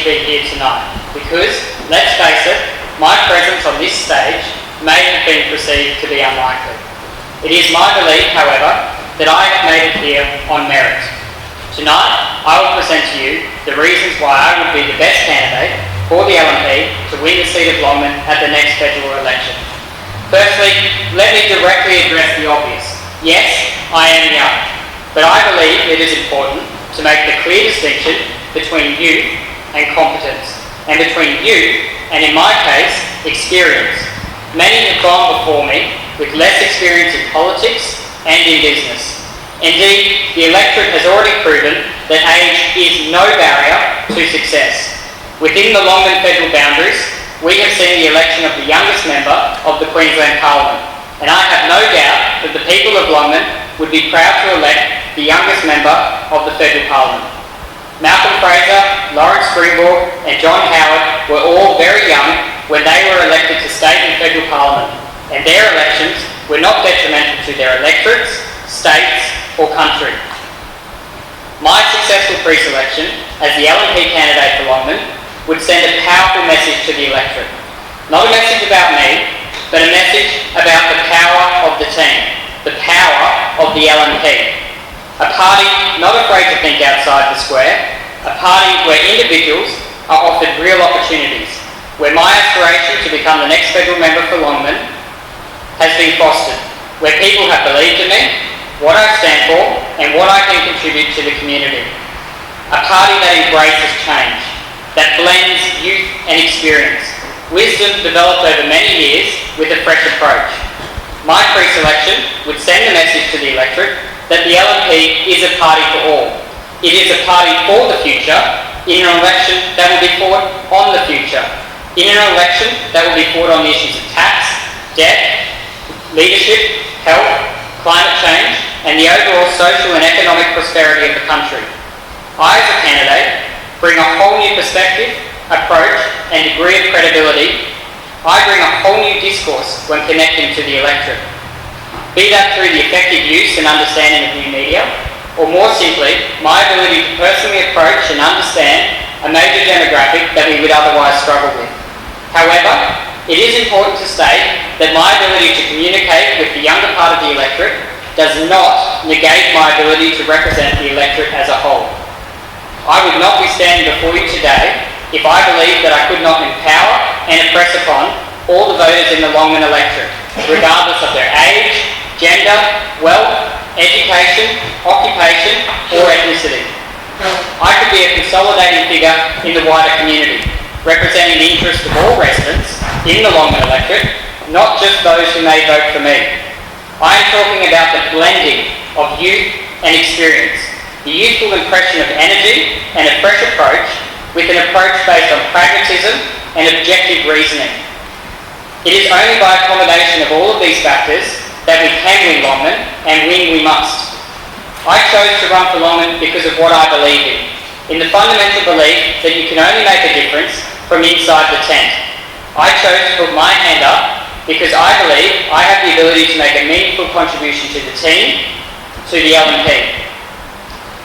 to be here tonight because, let's face it, my presence on this stage may have been perceived to be unlikely. It is my belief, however, that I have made it here on merit. Tonight, I will present to you the reasons why I would be the best candidate for the LNP to win the seat of Longman at the next federal election. Firstly, let me directly address the obvious. Yes, I am young, but I believe it is important to make the clear distinction between youth and competence, and between youth and, in my case, experience. Many have gone before me with less experience in politics and in business. Indeed, the electorate has already proven that age is no barrier to success. Within the Longman federal boundaries, we have seen the election of the youngest member of the Queensland Parliament, and I have no doubt that the people of Longman would be proud to elect the youngest member of the federal Parliament. Malcolm Fraser, Lawrence Springborg and John Howard were all very young when they were elected to state and federal Parliament, and their elections were not detrimental to their electorates, states or country. My successful pre-selection as the LNP candidate for Longman would send a powerful message to the electorate. Not a message about me, but a message about the power of the team, the power of the LNP. A party not afraid to think outside the square, a party where individuals are offered real opportunities, where my aspiration to become the next federal member for Longman has been fostered, where people have believed in me, what I stand for and what I can contribute to the community. A party that embraces change, that blends youth and experience, wisdom developed over many years with a fresh approach. My pre-selection would send the message to the electorate that the LNP is a party for all. It is a party for the future in an election that will be fought on the future, in an election that will be fought on the issues of tax, debt, leadership, health, climate change and the overall social and economic prosperity of the country. I, as a candidate, bring a whole new perspective, approach and degree of credibility. I bring a whole new discourse when connecting to the electorate. Be that through the effective use and understanding of new media, or more simply, my ability to personally approach and understand a major demographic that we would otherwise struggle with. However, it is important to state that my ability to communicate with the younger part of the electorate does not negate my ability to represent the electorate as a whole. I would not be standing before you today if I believed that I could not empower and impress upon all the voters in the Longman electorate, regardless of their age, gender, wealth, education, occupation or ethnicity. I could be a consolidating figure in the wider community, representing the interests of all residents in the Longman electorate, not just those who may vote for me. I am talking about the blending of youth and experience, the youthful impression of energy and a fresh approach with an approach based on pragmatism and objective reasoning. It is only by a combination of all of these factors that we can win Longman, and win we must. I chose to run for Longman because of what I believe in the fundamental belief that you can only make a difference from inside the tent. I chose to put my hand up because I believe I have the ability to make a meaningful contribution to the team, to the LNP.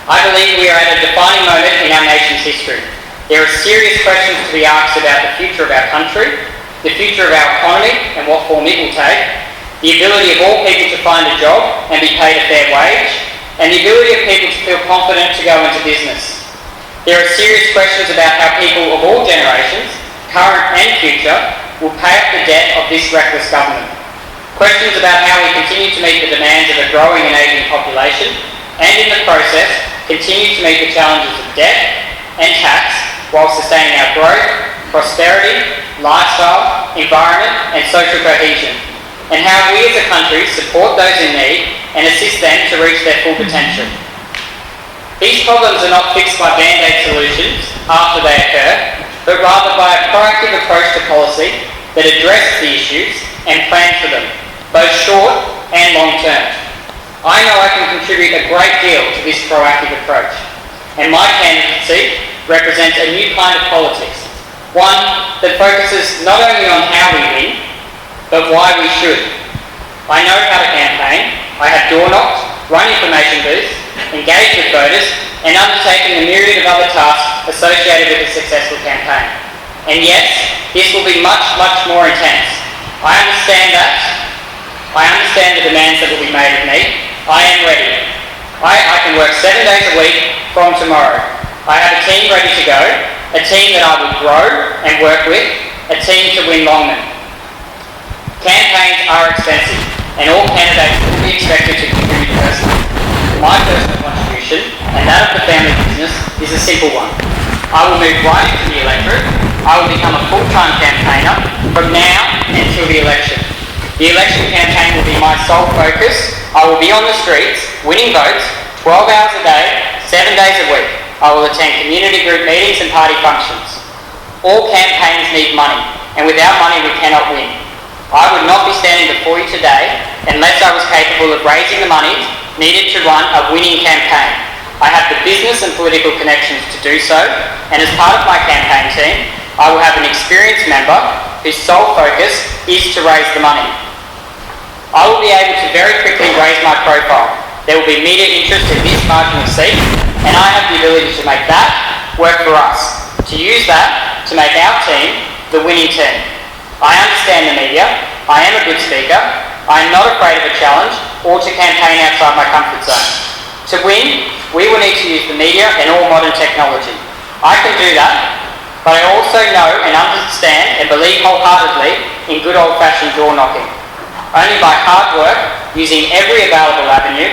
I believe we are at a defining moment in our nation's history. There are serious questions to be asked about the future of our country, the future of our economy and what form it will take, the ability of all people to find a job and be paid a fair wage, and the ability of people to feel confident to go into business. There are serious questions about how people of all generations, current and future, will pay off the debt of this reckless government. Questions about how we continue to meet the demands of a growing and ageing population, and in the process, continue to meet the challenges of debt and tax while sustaining our growth, prosperity, lifestyle, environment and social cohesion, and how we as a country support those in need and assist them to reach their full potential. These problems are not fixed by band-aid solutions after they occur, but rather by a proactive approach to policy that addresses the issues and plans for them, both short and long term. I know I can contribute a great deal to this proactive approach, and my candidacy represents a new kind of politics, one that focuses not only on how we win, but why we should. I know how to campaign, I have door knocked, run information booths, engaged with voters, and undertaking a myriad of other tasks associated with a successful campaign. And yes, this will be much, much more intense. I understand that. I understand the demands that will be made of me. I am ready. I can work 7 days a week from tomorrow. I have a team ready to go, a team that I will grow and work with, a team to win Longman. Campaigns are expensive, and all candidates will be expected to contribute personally. My personal contribution, and that of the family business, is a simple one. I will move right into the electorate. I will become a full-time campaigner from now until the election. The election campaign will be my sole focus. I will be on the streets, winning votes, 12 hours a day, 7 days a week. I will attend community group meetings and party functions. All campaigns need money, and without money we cannot win. I would not be standing before you today unless I was capable of raising the money needed to run a winning campaign. I have the business and political connections to do so, and as part of my campaign team, I will have an experienced member whose sole focus is to raise the money. I will be able to very quickly raise my profile. There will be media interest in this marginal seat, and I have the ability to make that work for us, to use that to make our team the winning team. I understand the media. I am a good speaker. I am not afraid of a challenge or to campaign outside my comfort zone. To win, we will need to use the media and all modern technology. I can do that, but I also know and understand and believe wholeheartedly in good old-fashioned door knocking. Only by hard work, using every available avenue,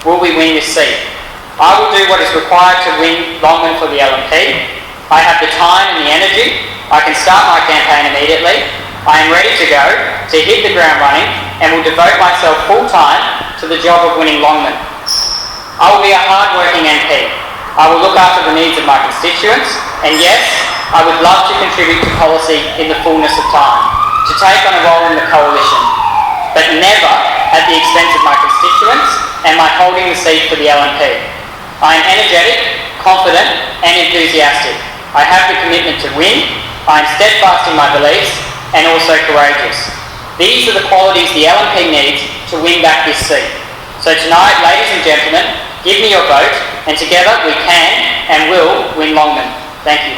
will we win this seat. I will do what is required to win Longman for the LNP. I have the time and the energy. I can start my campaign immediately. I am ready to go, to hit the ground running, and will devote myself full-time to the job of winning Longman. I will be a hard-working MP. I will look after the needs of my constituents, and yes, I would love to contribute to policy in the fullness of time, to take on a role in the coalition, but never at the expense of my constituents and my holding the seat for the LNP. I am energetic, confident and enthusiastic. I have the commitment to win. I am steadfast in my beliefs and also courageous. These are the qualities the LNP needs to win back this seat. So tonight, ladies and gentlemen, give me your vote, and together we can and will win Longman. Thank you.